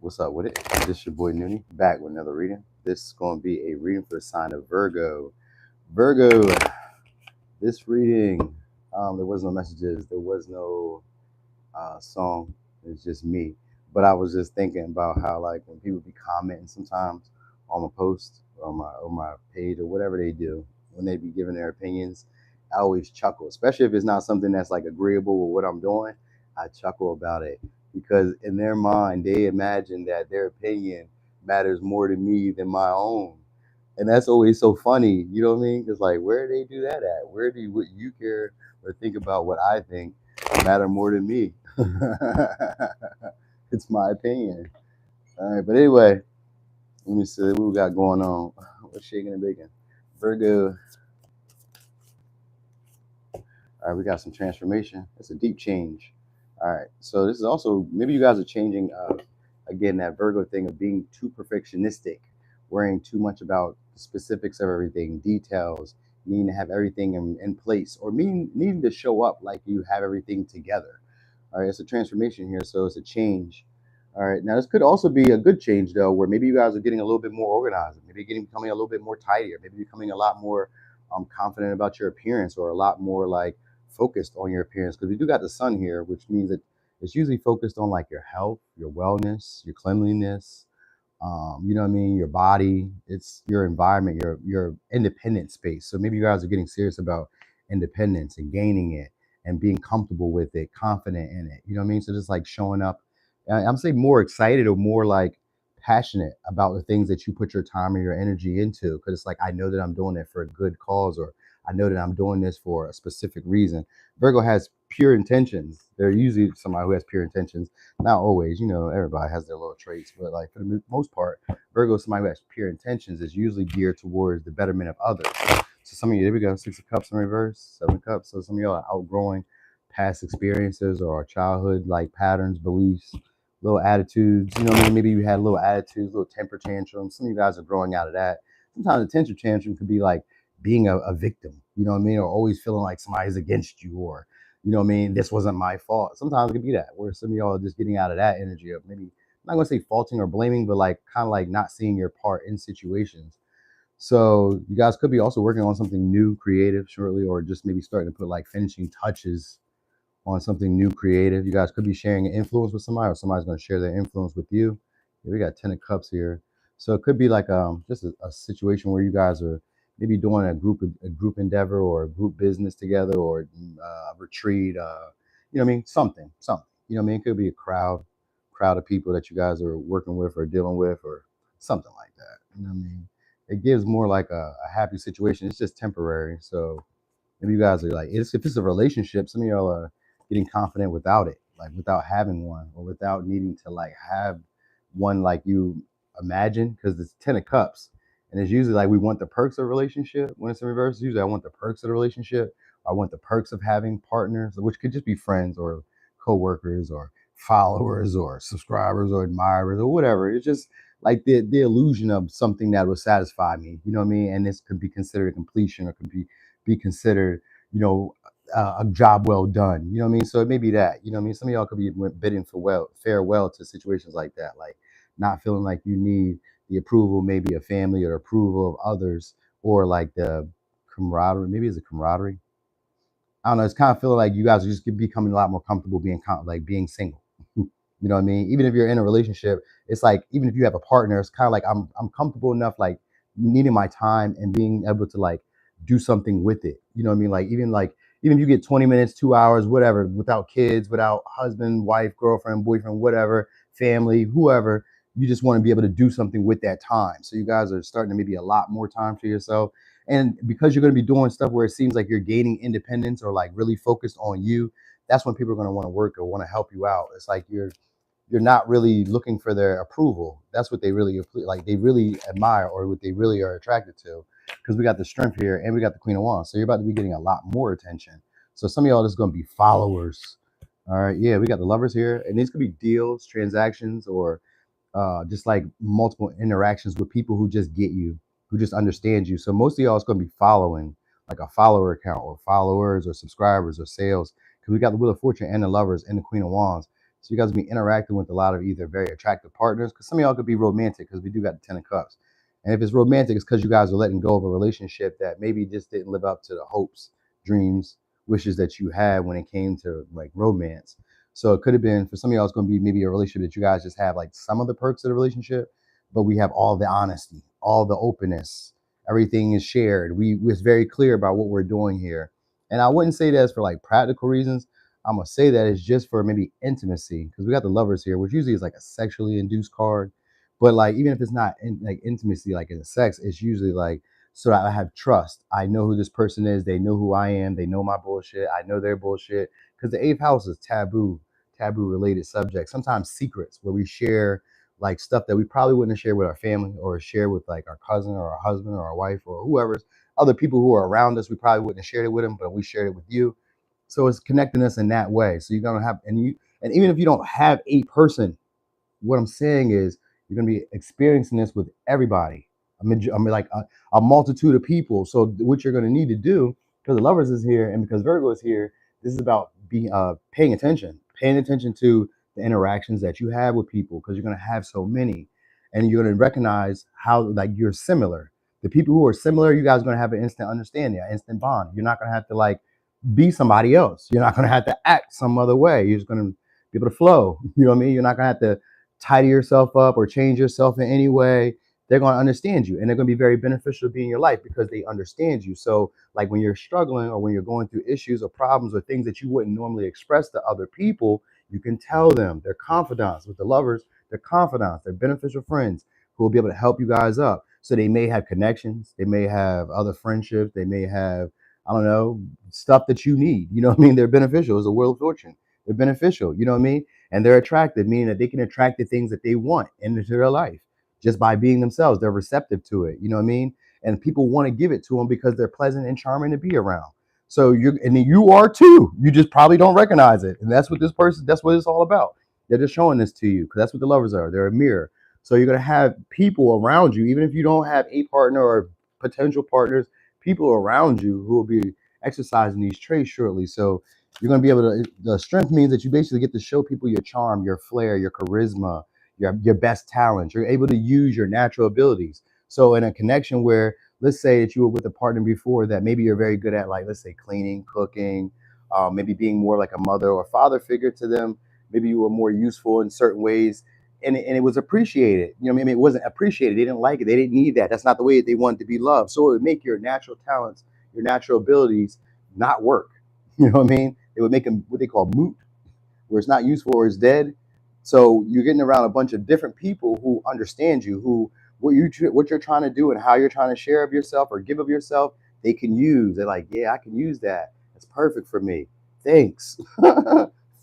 What's up with it? This your boy Noonie back with another reading. This is going to be a reading for the sign of Virgo. Virgo, this reading, there was no messages, there was no song. It's just me. But I was just thinking about how like when people be commenting sometimes on my post or my page or whatever they do when they be giving their opinions, I always chuckle, especially if it's not something that's like agreeable with what I'm doing. I chuckle about it because in their mind they imagine that their opinion matters more to me than my own. And that's always so funny, you know what I mean? Because like, where do they do that at? Where do what you care or think about what I think matter more than me? It's my opinion. All right, but anyway, let me see what we got going on. What's shaking and baking? Virgo. All right, we got some transformation. That's a deep change. All right, so this is also maybe you guys are changing. Again, that Virgo thing of being too perfectionistic, worrying too much about the specifics of everything, details, needing to have everything in place, or needing to show up like you have everything together. All right, it's a transformation here, so it's a change. All right, now this could also be a good change though, where maybe you guys are getting a little bit more organized, maybe becoming a little bit more tidier, maybe becoming a lot more confident about your appearance, or a lot more like focused on your appearance. Because we do got the sun here, which means that it's usually focused on like your health, your wellness, your cleanliness, you know what I mean, your body, it's your environment, your independent space. So maybe you guys are getting serious about independence and gaining it and being comfortable with it, confident in it. You know what I mean? So just like showing up, I'm saying more excited or more like passionate about the things that you put your time and your energy into. Because it's like I know that I'm doing it for a good cause, or I know that I'm doing this for a specific reason. Virgo has pure intentions. They're usually somebody who has pure intentions. Not always, you know, everybody has their little traits, but like for the most part, Virgo, somebody who has pure intentions, is usually geared towards the betterment of others. So some of you, there we go, Six of Cups in reverse, Seven of Cups. So some of y'all are outgrowing past experiences or childhood like patterns, beliefs, little attitudes. You know what I mean? Maybe you had little attitudes, little temper tantrums. Some of you guys are growing out of that. Sometimes a temper tantrum could be like being a victim, you know what I mean? Or always feeling like somebody's against you, or you know what I mean, this wasn't my fault. Sometimes it could be that, where some of y'all are just getting out of that energy of maybe, I'm not gonna say faulting or blaming, but like kind of like not seeing your part in situations. So you guys could be also working on something new, creative shortly, or just maybe starting to put like finishing touches on something new, creative. You guys could be sharing an influence with somebody, or somebody's going to share their influence with you. Yeah, we got Ten of Cups here, so it could be like just a situation where you guys are maybe doing a group endeavor or a group business together, or a retreat. You know what I mean? Something. You know what I mean? It could be a crowd of people that you guys are working with or dealing with, or something like that. You know what I mean? It gives more like a happy situation. It's just temporary, so maybe you guys are like, if it's a relationship, some of y'all are getting confident without it, like without having one, or without needing to like have one like you imagine, because it's Ten of Cups. And it's usually like we want the perks of a relationship. When it's in reverse, usually I want the perks of the relationship. I want the perks of having partners, which could just be friends or co-workers or followers or subscribers or admirers or whatever. It's just like the illusion of something that will satisfy me. You know what I mean? And this could be considered a completion, or could be considered, you know, a job well done. You know what I mean? So it may be that. You know what I mean? Some of y'all could be bidding for farewell to situations like that, like not feeling like you need the approval, maybe of family, or approval of others, or like the camaraderie. Maybe it's a camaraderie. I don't know. It's kind of feeling like you guys are just becoming a lot more comfortable being like being single. You know what I mean? Even if you're in a relationship, it's like even if you have a partner, it's kind of like I'm comfortable enough, like needing my time and being able to like do something with it. You know what I mean? Like even if you get 20 minutes, 2 hours, whatever, without kids, without husband, wife, girlfriend, boyfriend, whatever, family, whoever, you just want to be able to do something with that time. So you guys are starting to maybe a lot more time for yourself. And because you're going to be doing stuff where it seems like you're gaining independence, or like really focused on you, that's when people are going to want to work or want to help you out. It's like you're not really looking for their approval. That's what they really like. They really admire, or what they really are attracted to, because we got the strength here and we got the Queen of Wands. So you're about to be getting a lot more attention. So some of y'all is going to be followers. All right, yeah, we got the Lovers here, and these could be deals, transactions, or just like multiple interactions with people who just get you, who just understand you. So most of y'all is going to be following, like a follower account, or followers, or subscribers, or sales, because we got the Wheel of Fortune and the Lovers and the Queen of Wands. So you guys will be interacting with a lot of either very attractive partners, because some of y'all could be romantic, because we do got the Ten of Cups. And if it's romantic, it's because you guys are letting go of a relationship that maybe just didn't live up to the hopes, dreams, wishes that you had when it came to like romance. So it could have been, for some of y'all, it's going to be maybe a relationship that you guys just have like some of the perks of the relationship, but we have all the honesty, all the openness, everything is shared. We're very clear about what we're doing here. And I wouldn't say that's for like practical reasons. I'm gonna say that it's just for maybe intimacy, because we got the Lovers here, which usually is like a sexually induced card. But like even if it's not like intimacy, like in sex, it's usually like, so I have trust. I know who this person is. They know who I am. They know my bullshit. I know their bullshit. Because the eighth house is taboo related subjects. Sometimes secrets where we share like stuff that we probably wouldn't share with our family, or share with like our cousin or our husband or our wife or whoever's other people who are around us. We probably wouldn't have shared it with them, but we shared it with you. So it's connecting us in that way. So you're gonna have, and even if you don't have a person, what I'm saying is you're going to be experiencing this with everybody. I mean like a multitude of people. So what you're going to need to do, because the Lovers is here and because Virgo is here, this is about being paying attention to the interactions that you have with people, because you're going to have so many, and you're going to recognize how like you're similar. The people who are similar, you guys are going to have an instant understanding, an instant bond. You're not going to have to like be somebody else. You're not going to have to act some other way. You're just going to be able to flow. You know what I mean? You're not going to have to tidy yourself up or change yourself in any way. They're going to understand you, and they're going to be very beneficial to be in your life because they understand you. So like when you're struggling or when you're going through issues or problems or things that you wouldn't normally express to other people, you can tell them. They're confidants. With the Lovers, they're confidants. They're beneficial friends who will be able to help you guys up. So they may have connections, they may have other friendships, they may have, I don't know, stuff that you need. You know what I mean? They're beneficial. It's a wheel of fortune. They're beneficial. You know what I mean? And they're attractive, meaning that they can attract the things that they want into their life just by being themselves. They're receptive to it. You know what I mean? And people want to give it to them because they're pleasant and charming to be around. So and you are too. You just probably don't recognize it. And that's what this person, that's what it's all about. They're just showing this to you because that's what the Lovers are. They're a mirror. So you're going to have people around you, even if you don't have a partner or potential partners, people around you who will be exercising these traits shortly. So you're going to be able to, the strength means that you basically get to show people your charm, your flair, your charisma, your best talent. You're able to use your natural abilities. So in a connection where, let's say that you were with a partner before that maybe you're very good at, like, let's say cleaning, cooking, maybe being more like a mother or father figure to them. Maybe you were more useful in certain ways, and it was appreciated. You know what I mean? It wasn't appreciated. They didn't like it. They didn't need that. That's not the way they wanted to be loved. So it would make your natural talents, your natural abilities not work. You know what I mean? It would make them what they call moot, where it's not useful or it's dead. So you're getting around a bunch of different people who understand you, who what you're trying to do and how you're trying to share of yourself or give of yourself, they can use. They're like, yeah, I can use that. That's perfect for me. Thanks.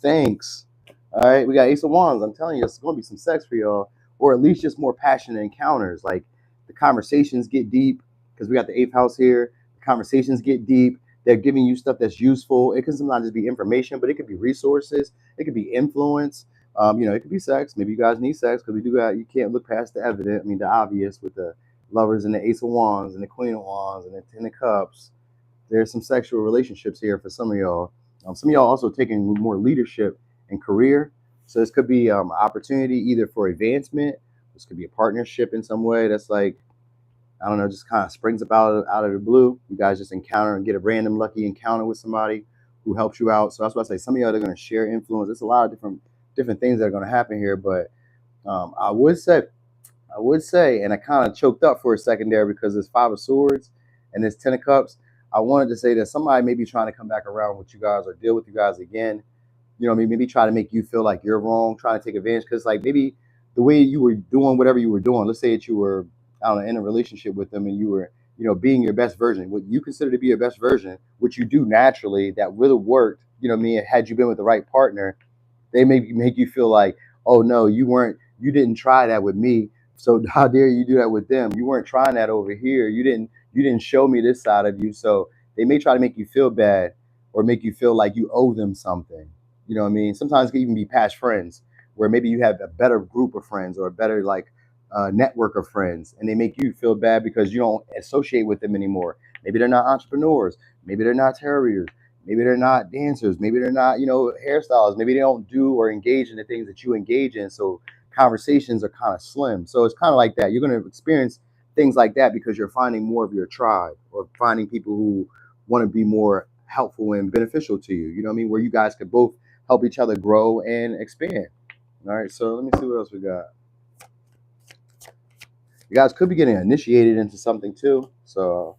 Thanks. All right, we got Ace of Wands. I'm telling you, it's going to be some sex for y'all, or at least just more passionate encounters. Like the conversations get deep because we got the eighth house here. The conversations get deep. They're giving you stuff that's useful. It can sometimes just be information, but it could be resources. It could be influence. It could be sex. Maybe you guys need sex because we do got. You can't look past the evident. I mean, the obvious with the Lovers and the Ace of Wands and the Queen of Wands and the Ten of Cups. There's some sexual relationships here for some of y'all. Some of y'all also taking more leadership and career. So this could be opportunity either for advancement. This could be a partnership in some way. That's like, I don't know, just kind of springs up out of the blue. You guys just encounter and get a random lucky encounter with somebody who helps you out. So that's why I say some of y'all are going to share influence. There's a lot of different things that are going to happen here. But I would say, and I kind of choked up for a second there because there's Five of Swords and there's Ten of Cups. I wanted to say that somebody may be trying to come back around with you guys or deal with you guys again. You know, maybe try to make you feel like you're wrong, trying to take advantage. Because like maybe the way you were doing whatever you were doing, let's say that you were, I don't know, in a relationship with them and you were, being your best version, what you consider to be your best version, which you do naturally, that really worked. You know what I mean? Had you been with the right partner, they make you feel like, oh no, you didn't try that with me. So how dare you do that with them? You weren't trying that over here. You didn't show me this side of you. So they may try to make you feel bad or make you feel like you owe them something. You know what I mean? Sometimes it can even be past friends where maybe you have a better group of friends or a better like network of friends, and they make you feel bad because you don't associate with them anymore. Maybe they're not entrepreneurs. Maybe they're not terrorists. Maybe they're not dancers. Maybe they're not, hairstylists. Maybe they don't do or engage in the things that you engage in. So conversations are kind of slim. So it's kind of like that. You're going to experience things like that because you're finding more of your tribe or finding people who want to be more helpful and beneficial to you. You know what I mean? Where you guys could both help each other grow and expand. All right. So let me see what else we got. You guys could be getting initiated into something too. So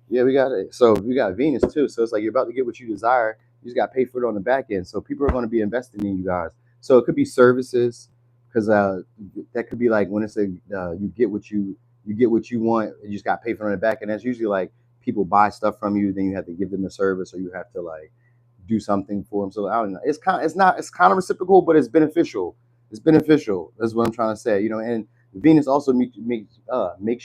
yeah, we got it. So we got Venus too. So it's like you're about to get what you desire. You just got to pay for it on the back end. So people are going to be investing in you guys. So it could be services, because that could be like when it's you get what you want. You just got to pay for it on the back end. That's usually like people buy stuff from you, then you have to give them the service, or you have to like do something for them. So I don't know. It's kind of reciprocal, but it's beneficial. It's beneficial. That's what I'm trying to say. And Venus also makes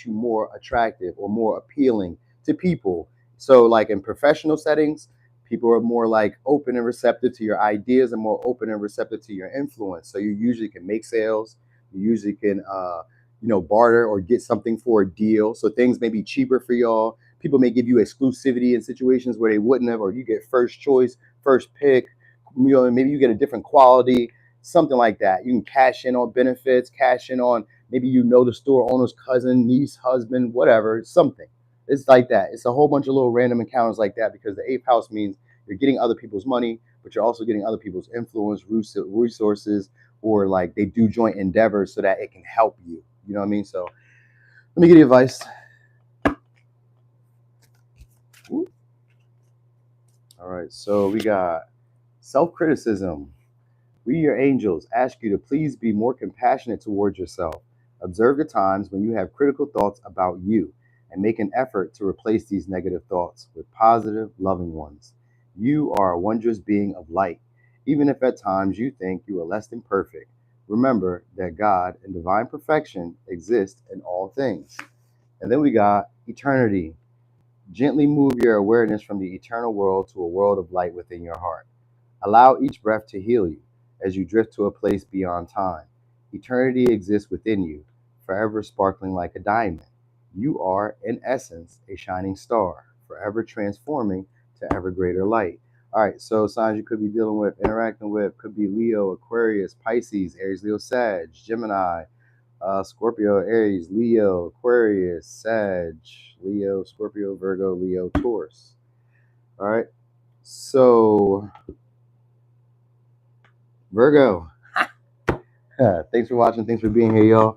you more attractive or more appealing to people. So like in professional settings, people are more like open and receptive to your ideas and more open and receptive to your influence. So you usually can make sales. You usually can barter or get something for a deal. So things may be cheaper for y'all. People may give you exclusivity in situations where they wouldn't have, or you get first choice, first pick. Maybe you get a different quality, something like that. You can cash in on benefits, cash in on maybe the store owner's cousin, niece, husband, whatever, something. It's like that. It's a whole bunch of little random encounters like that because the eighth house means you're getting other people's money, but you're also getting other people's influence, resources, or like they do joint endeavors so that it can help you. You know what I mean? So let me give you advice. Ooh. All right. So we got self-criticism. We, your angels, ask you to please be more compassionate towards yourself. Observe the times when you have critical thoughts about you and make an effort to replace these negative thoughts with positive, loving ones. You are a wondrous being of light, even if at times you think you are less than perfect. Remember that God and divine perfection exist in all things. And then we got eternity. Gently move your awareness from the eternal world to a world of light within your heart. Allow each breath to heal you as you drift to a place beyond time. Eternity exists within you, forever sparkling like a diamond. You are, in essence, a shining star, forever transforming to ever greater light. All right, so signs you could be dealing with, interacting with, could be Leo, Aquarius, Pisces, Aries, Leo, Sag, Gemini, Scorpio, Aries, Leo, Aquarius, Sag, Leo, Scorpio, Virgo, Leo, Taurus. All right, so Virgo. Thanks for watching. Thanks for being here, y'all.